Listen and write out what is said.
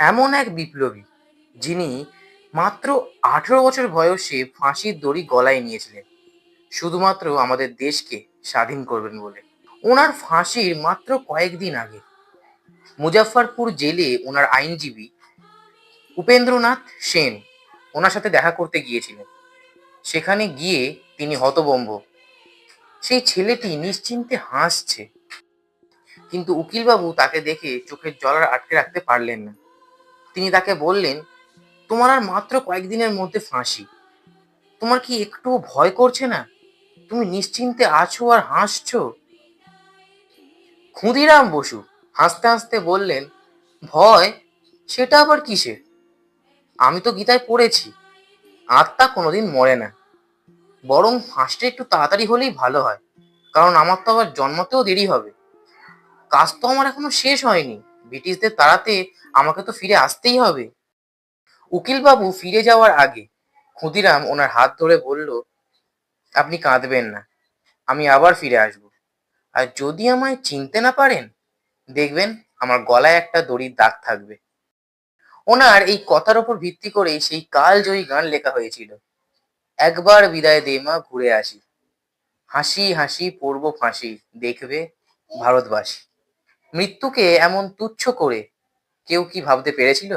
এমন এক বিপ্লবী যিনি মাত্র 18 বছর বয়সে ফাঁসির দড়ি গলায় নিয়েছিলেন শুধুমাত্র আমাদের দেশকে স্বাধীন করবেন বলে। ওনার ফাঁসির মাত্র কয়েকদিন আগে মুজাফফরপুর জেলে ওনার আইনজীবী উপেন্দ্রনাথ সেন ওনার সাথে দেখা করতে গিয়েছিলেন। সেখানে গিয়ে তিনি হতভম্ব। সেই ছেলেটি নিশ্চিন্তে হাসছে, কিন্তু উকিলবাবু তাকে দেখে চোখের জল আর আটকে রাখতে পারলেন না। তিনি তাকে বললেন, তোমার আর মাত্র কয়েকদিনের মধ্যে ফাঁসি, তোমার কি একটু ভয় করছে না? তুমি নিশ্চিন্তে আছো আর হাসছো। ক্ষুদিরাম বসু হাসতে হাসতে বললেন, ভয়? সেটা আবার কিসের? আমি তো গীতায় পড়েছি, আত্মা কোনোদিন মরে না, বরং ফাঁসটা একটু তাড়াতাড়ি হলেই ভালো হয়, কারণ আমার তো আবার জন্মতেও দেরি হবে। কাজ তো আমার এখনো শেষ হয়নি, ব্রিটিশদের তাড়াতে আমাকে তো ফিরে আসতেই হবে। উকিলবাবু ফিরে যাওয়ার আগে ক্ষুদিরাম ওনার হাত ধরে বলল, আপনি কাঁদবেন না, আমি আবার ফিরে আসব। আর যদি আমায় চিনতে না পারেন, দেখবেন আমার গলায় একটা দড়ির দাগ থাকবে। ওনার এই কথার উপর ভিত্তি করেই সেই কালজয়ী গান লেখা হয়েছিল, একবার বিদায় দে মা ঘুরে আসি, হাসি হাসি পড়ব ফাঁসি, দেখবে ভারতবাসী। মৃত্যুকে এমন তুচ্ছ করে কেউ কি ভাবতে পেরেছিল?